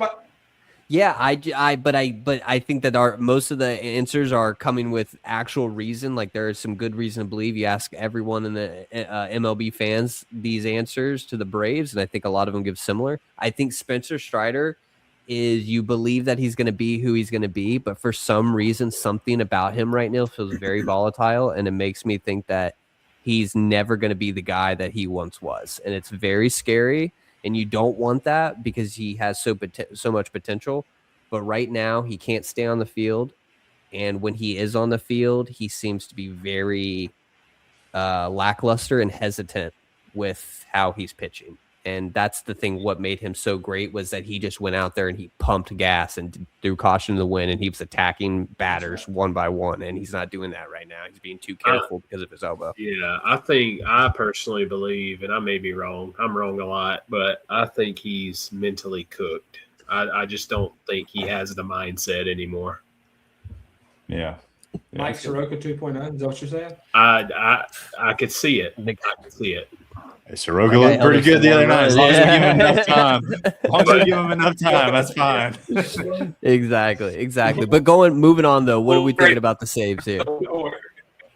Yeah. But I think that most of the answers are coming with actual reason. Like there is some good reason to believe. You ask everyone in the MLB fans these answers to the Braves, and I think a lot of them give similar. I think Spencer Strider is you believe that he's going to be who he's going to be, but for some reason, something about him right now feels very volatile, and it makes me think that he's never going to be the guy that he once was. And it's very scary. And you don't want that because he has so much potential. But right now, he can't stay on the field. And when he is on the field, he seems to be very lackluster and hesitant with how he's pitching. And that's the thing. What made him so great was that he just went out there and he pumped gas and threw caution to the wind, and he was attacking batters one by one. And he's not doing that right now. He's being too careful because of his elbow. Yeah, I personally believe, and I may be wrong. I'm wrong a lot, but I think he's mentally cooked. I just don't think he has the mindset anymore. Yeah. Mike Soroka 2.0. Is that what you're saying? I could see it. I could see it. Hey, Soroka looked pretty good the other night. As long as we give him enough time. As long as we give him enough time, that's fine. Exactly. But moving on though, what are we thinking about the saves here?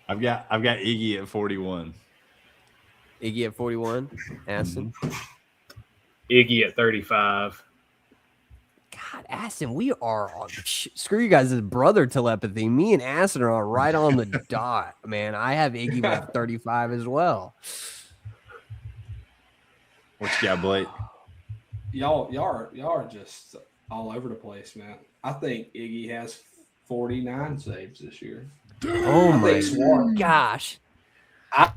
I've got Iggy at 41. Iggy at 41. Aston. Iggy at 35. God, Aston, we are on screw you guys' brother telepathy. Me and Aston are right on the dot, man. I have Iggy with 35 as well. What you got, Blake? Y'all are just all over the place, man. I think Iggy has 49 saves this year. Oh my gosh! I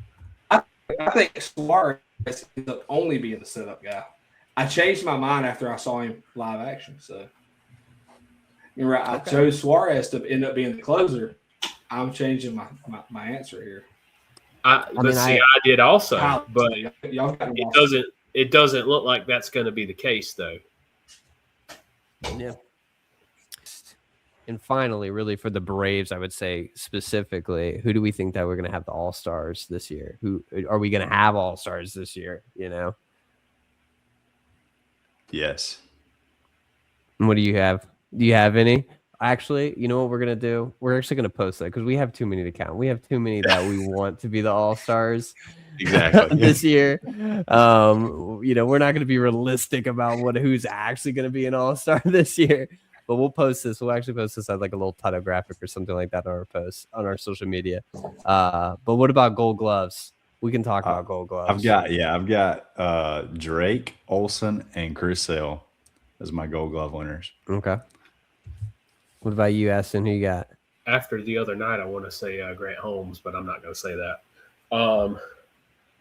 think Suarez ends up only being the setup guy. I changed my mind after I saw him live action. So, I chose Suarez to end up being the closer. I'm changing my answer here. I did also, but y'all got it doesn't look like that's going to be the case, though. Yeah. And finally, really for the Braves, I would say specifically, who do we think that we're going to have the All-Stars this year? Who are we going to have All-Stars this year? You know? Yes. And what do you have? Do you have any? Actually, you know what we're going to do? We're actually going to post that because we have too many to count. We have too many that we want to be the All-Stars. Exactly. This year. We're not going to be realistic about who's actually going to be an all-star this year, but we'll post this. We'll actually post this as like a little title graphic or something like that on our post on our social media. But what about Gold Gloves? We can talk about Gold Gloves. I've got Drake, Olsen, and Chris Sale as my Gold Glove winners. Okay. What about you, Aston? Who you got? After the other night, I want to say Grant Holmes, but I'm not going to say that.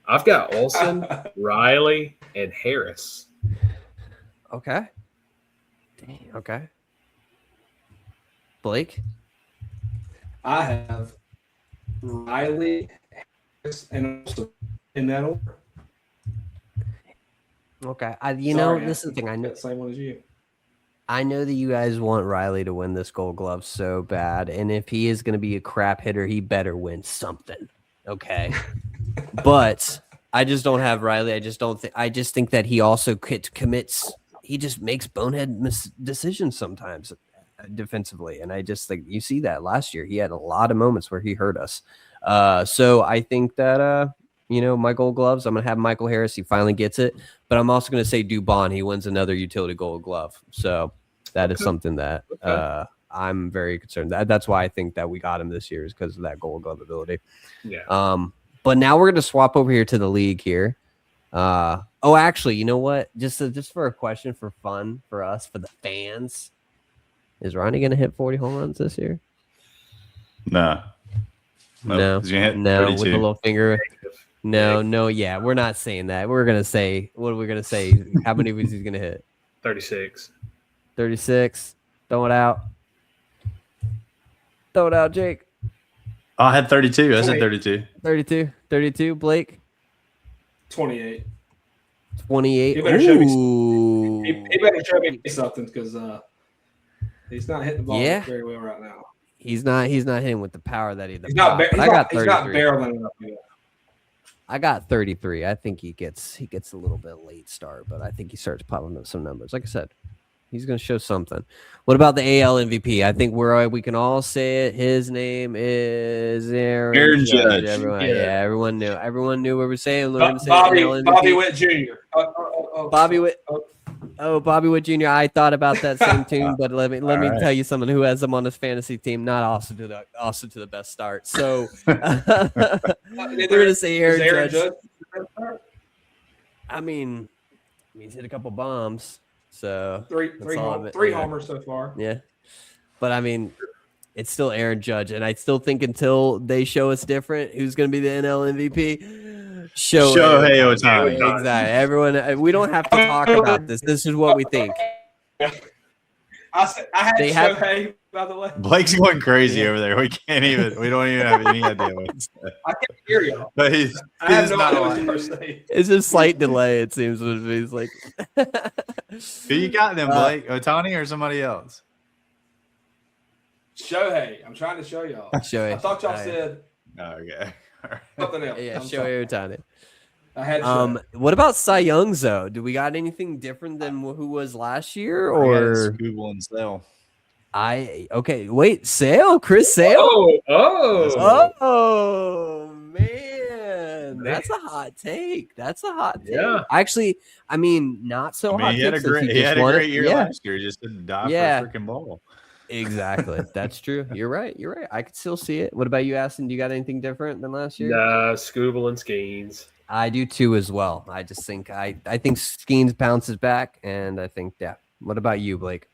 I've got Olsen, Riley, and Harris. Okay. Dang, okay. Blake? I have Riley, Harris, and Olsen in that order. Okay. This is the thing. I know same one as you. I know that you guys want Riley to win this Gold Glove so bad, and if he is going to be a crap hitter, he better win something. Okay. But I just don't have Riley. I just think that he also commits. He just makes bonehead decisions sometimes defensively, and I just think you see that last year. He had a lot of moments where he hurt us. So I think that my Gold Gloves. I'm gonna have Michael Harris. He finally gets it, but I'm also gonna say Dubon. He wins another utility Gold Glove. So that is something that I'm very concerned. That's why I think that we got him this year is because of that Gold Glove ability. Yeah. But now we're gonna swap over here to the league here. Actually, you know what? Just for a question for fun for us, for the fans, is Ronnie gonna hit 40 home runs this year? No. No, He's gonna hit no, 32. with the little finger. No, yeah, we're not saying that. We're gonna say, what are we gonna say? How many of these he's gonna hit? 36. 36. Throw it out. Throw it out, Jake. Oh, I had 32. I said 32. 32. Blake. 28. 28. He better show me. Ooh. He better show me something because he's not hitting the ball very well right now. He's not hitting with the power that he's not. I got 33. He's not barreling enough yet. I got 33. I think he gets a little bit late start, but I think he starts popping up some numbers. Like I said, he's going to show something. What about the AL MVP? I think we can all say it. His name is Aaron Judge. Everyone knew. Everyone knew what we were saying. Bobby Witt Jr. Bobby Witt. Oh, Bobby Witt Jr. I thought about that same tune, but let me tell you someone who has him on his fantasy team, not also to the best start. So we're gonna say Aaron Judge. I mean, he's hit a couple bombs, so three homers so far. Yeah, but I mean, it's still Aaron Judge, and I still think until they show us different, who's going to be the NL MVP? Shohei Ohtani. Exactly. Everyone, we don't have to talk about this. This is what we think. I had Shohei, by the way. Blake's going crazy over there. We don't even have any idea what he's saying. I can't hear you. But I have no idea what you're saying. It's a slight delay, it seems. He's like, who you got then, Blake? Ohtani or somebody else? Shohei. I'm trying to show y'all. Shohei. I thought y'all said okay. something else. Yeah, Shohei Ohtani. I had what about Cy Young's though? Do we got anything different than who was last year, or Google and Sale? Wait, Sale, Chris Sale. Oh, man, that's a hot take. Yeah, actually, I mean, not so hot. He had a great year last year. He just didn't die for a freaking ball. Exactly. That's true. You're right. I could still see it. What about you, Aston? Do you got anything different than last year? Nah, Scooble and Skeens. I do too as well. I just think I think Skeens bounces back, and I think What about you, Blake?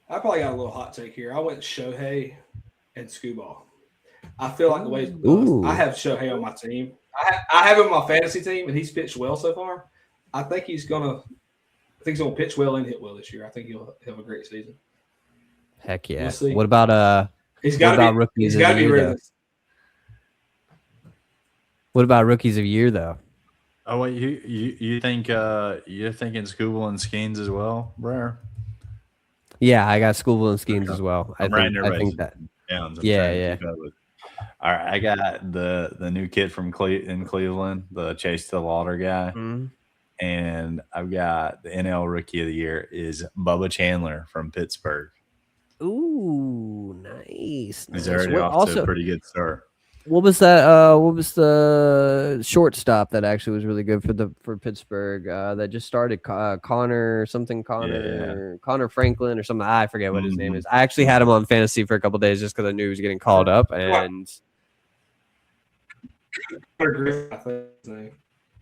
I probably got a little hot take here. I went Shohei and Scooba. I feel like the way I have Shohei on my team. I have him on my fantasy team, and he's pitched well so far. I think he's gonna pitch well and hit well this year. I think he'll have a great season. Heck yeah! We'll see. What about He's got to be rookies. He's got to be ready. What about rookies of year though? Oh wait, you think you're thinking Scooble and Skeens as well, Brer? Yeah, I got Scooble and Skeens as well. I think that. Yeah. All right, I got the new kid from Cleveland, the Chase the Lauder guy. Mm-hmm. And I've got the NL Rookie of the Year is Bubba Chandler from Pittsburgh. Ooh, nice. He's already off to a pretty good start. What was that? What was the shortstop that actually was really good for Pittsburgh? That just started Connor Franklin or something. I forget what his name is. I actually had him on fantasy for a couple of days just because I knew he was getting called up. And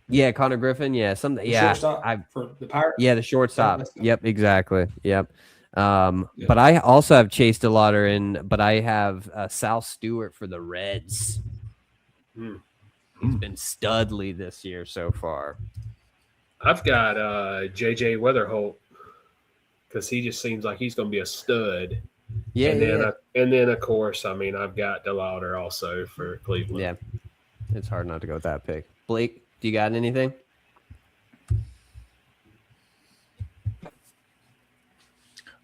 yeah, Connor Griffin. Yeah, something. Yeah, for the Pirates. Yeah, the shortstop. Yep, exactly. Yep. But I also have Chase DeLauder but I have Sal Stewart for the Reds. He's been studly this year so far. I've got JJ Weatherholt because he just seems like he's going to be a stud. Yeah, and then of course, I mean, I've got DeLauder also for Cleveland. Yeah, it's hard not to go with that pick. Blake, do you got anything?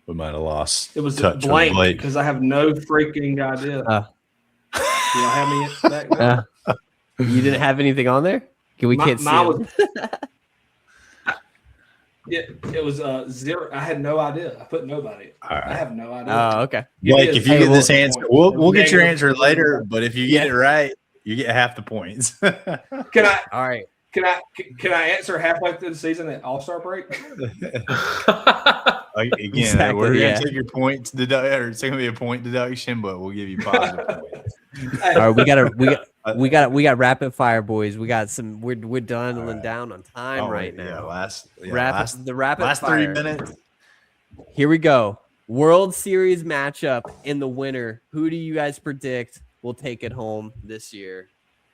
We might have lost. It was blank because I have no freaking idea. Do y'all have me back now? You didn't have anything on there? Can we can't see it was 0. I had no idea. I put nobody. Right. I have no idea. Oh, okay. Blake, if you get this answer, we'll get your answer later. But if you get it right, You get half the points. Can I? All right. Can I answer halfway through the season at All-Star break? Again, Exactly, we're gonna yeah. take your points or it's gonna be a point deduction, but we'll give you positive points. All right, we got rapid fire, boys. We got some. We're dwindling down on time right now. Last rapid 3 fire. minutes. Here we go. World Series matchup in the winter. Who do you guys predict will take it home this year?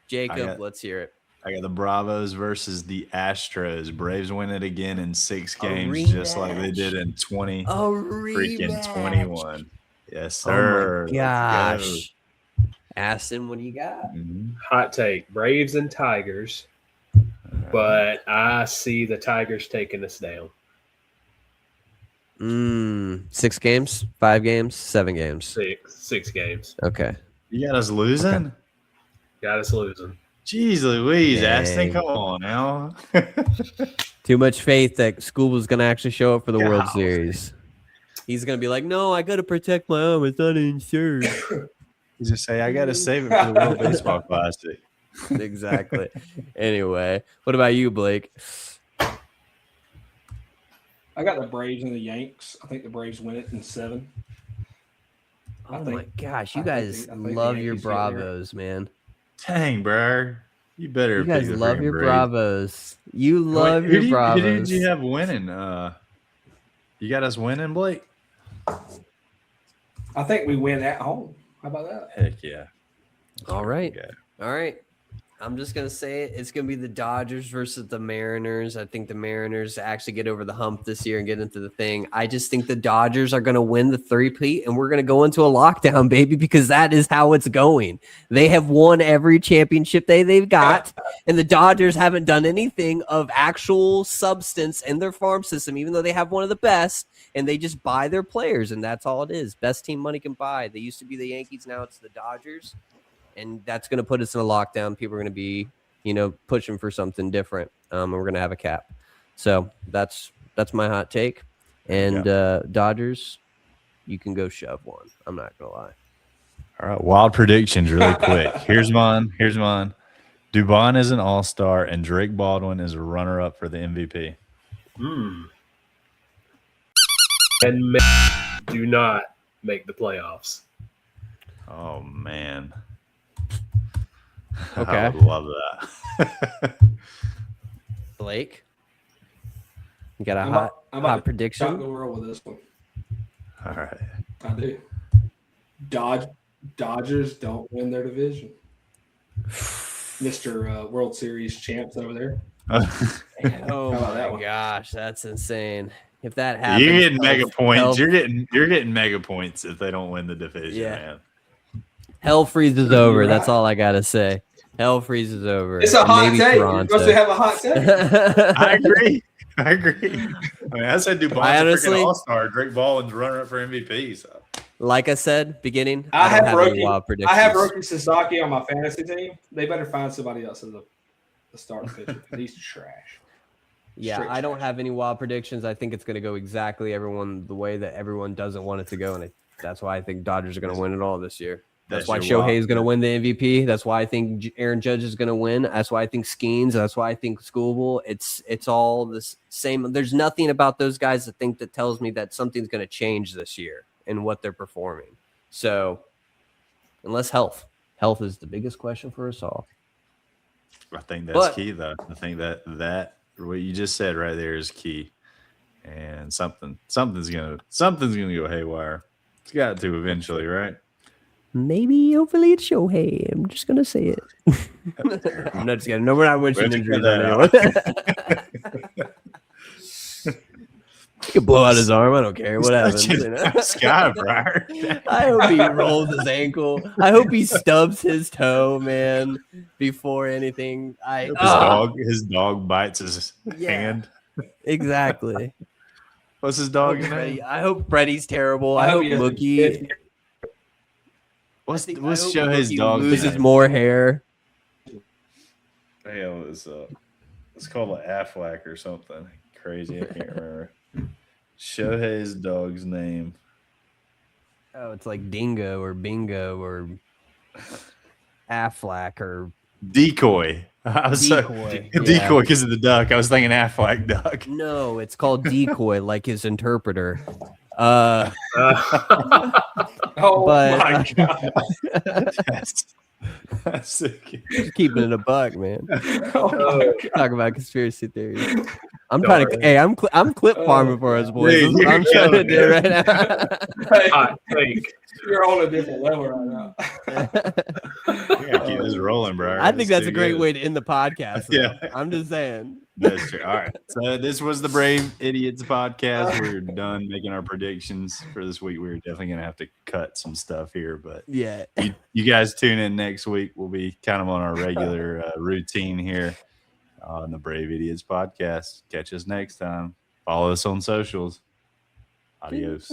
Jacob, let's hear it. I got the Bravos versus the Astros. Braves win it again in 6 games, just like they did in 21. Yes, sir. Oh my gosh. Aston, what do you got? Hot take: Braves and Tigers, but I see the Tigers taking us down. 6 games, 5 games, 7 games. 6 games. Okay. You got us losing? Okay. Got us losing. Jeez Louise, Dang. Aston, come on now. Too much faith that School was going to actually show up for the World Golly. Series. He's going to be like, no, I got to protect my arm. It's not insured. He's just say, I got to save it for the World Baseball Classic. Exactly. Anyway, what about you, Blake? I got the Braves and the Yanks. I think the Braves win it in 7. Oh my gosh, you guys love your Bravos, man. Dang, bro. You better. You guys love your Bravos. You love your Bravos. Who did you have winning? You got us winning, Blake? I think we win at home. How about that? Heck yeah. All right. All right. I'm just going to say it. It's going to be the Dodgers versus the Mariners. I think the Mariners actually get over the hump this year and get into the thing. I just think the Dodgers are going to win the three-peat, and we're going to go into a lockdown, baby, because that is how it's going. They have won every championship they've got, and the Dodgers haven't done anything of actual substance in their farm system, even though they have one of the best, and they just buy their players, and that's all it is. Best team money can buy. They used to be the Yankees. Now it's the Dodgers. And that's going to put us in a lockdown. People are going to be, pushing for something different. And we're going to have a cap. So that's my hot take. And Dodgers, you can go shove one. I'm not going to lie. All right. Wild predictions really quick. Here's mine. Dubon is an all-star, and Drake Baldwin is a runner-up for the MVP. And do not make the playoffs. Oh, man. Okay. I would love that. Blake, you got a hot prediction? I'm going to roll with this one. All right. I do. Dodgers don't win their division. Mr. World Series champs over there. Oh my gosh, that's insane. If that happens, you're getting mega points. You're getting mega points if they don't win the division, man. Hell freezes over. Right. That's all I gotta say. Hell freezes over. It's a hot take. You're supposed to have a hot take. I agree. I mean, I said Dubon's a freaking all-star. Drake Baldwin's runner-up for MVP. So, like I said, beginning. I have wild predictions. I have Roki Sasaki on my fantasy team. They better find somebody else as the starting pitcher. He's trash. Yeah, I don't have any wild predictions. I think it's going to go exactly the way that everyone doesn't want it to go, and that's why I think Dodgers are going to win it all this year. That's why Shohei is going to win the MVP. That's why I think Aaron Judge is going to win. That's why I think Skeens. That's why I think Schoolable. It's all the same. There's nothing about those guys that tells me that something's going to change this year in what they're performing. So, unless health is the biggest question for us all. I think that's key, though. I think that what you just said right there is key, and something's gonna go haywire. It's got to eventually, right? Maybe hopefully it's Shohei. I'm just gonna say it. I'm not just kidding. No, we're not wishing injuries on anyone. He can blow out his arm. I don't care what happens. Sky, Briar. I hope he rolls his ankle. I hope he stubs his toe, man, before anything. His dog bites his hand. Exactly. What's his dog's name? I hope Freddie's terrible. I hope Mookie. What's Shohei's dog? Loses more hair. Hell, it's called an Aflac or something crazy. I can't remember. Shohei's dog's name. Oh, it's like Dingo or Bingo or Affleck or Decoy. I was Decoy. decoy because of the duck. I was thinking Affleck duck. No, it's called Decoy, like his interpreter. Oh But, my god! That's sick. Just keeping it a buck, man. Oh my god! Talk about conspiracy theories. I'm trying to. Hey, I'm clip farming for us, boys. Dude, That's what I'm you're trying to killing do right now. Hey, Hot take. you're on a different level right now. We gotta keep this rolling, bro. I think that's too a great good. way to end the podcast. though. Yeah. I'm just saying. That's true. All right. So this was the Brave Idiots podcast. We're done making our predictions for this week. We're definitely gonna have to cut some stuff here, but Yeah. you guys tune in next week. We'll be kind of on our regular routine here on the Brave Idiots podcast. Catch us next time. Follow us on socials. Adios.